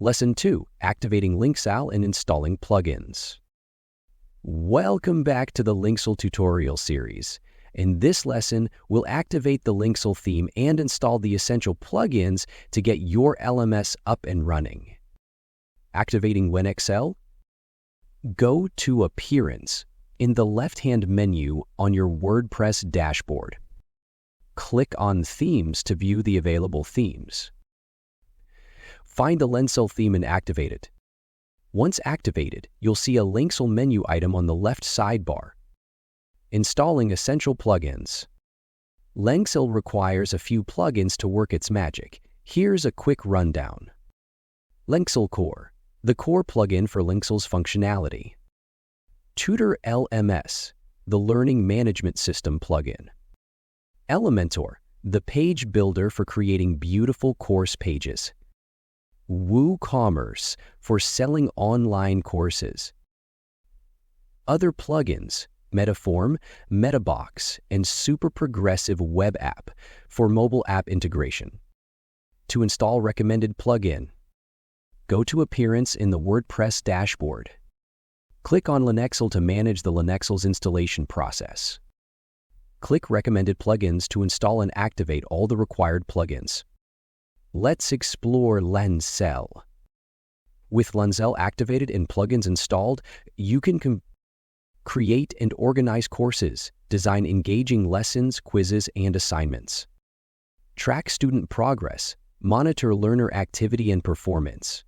Lesson 2. Activating Lenxel and installing plugins. Welcome back to the Lenxel tutorial series. In this lesson, we'll activate the Lenxel theme and install the essential plugins to get your LMS up and running. Activating Lenxel? Go to Appearance in the left-hand menu on your WordPress dashboard. Click on Themes to view the available themes. Find the Lenxel theme and activate it. Once activated, you'll see a Lenxel menu item on the left sidebar. Installing essential plugins. Lenxel requires a few plugins to work its magic. Here's a quick rundown. Lenxel Core, the core plugin for Lenxel's functionality. Tutor LMS, the learning management system plugin. Elementor, the page builder for creating beautiful course pages. WooCommerce for selling online courses. Other plugins, Metaform, Metabox, and Super Progressive Web App for mobile app integration. To install recommended plugin, go to Appearance in the WordPress dashboard. Click on Lenxel to manage the Lenxel's installation process. Click Recommended Plugins to install and activate all the required plugins. Let's explore Lenxel. With Lenxel activated and plugins installed, you can create and organize courses, design engaging lessons, quizzes, and assignments. Track student progress, monitor learner activity and performance.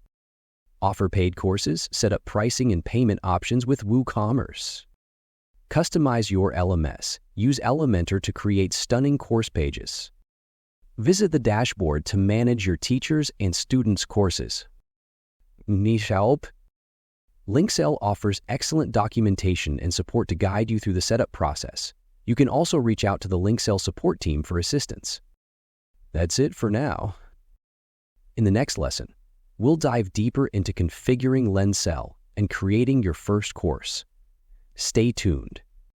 Offer paid courses, set up pricing and payment options with WooCommerce. Customize your LMS. Use Elementor to create stunning course pages. Visit the dashboard to manage your teachers' and students' courses. Need help? Lenxel offers excellent documentation and support to guide you through the setup process. You can also reach out to the Lenxel support team for assistance. That's it for now. In the next lesson, we'll dive deeper into configuring Lenxel and creating your first course. Stay tuned.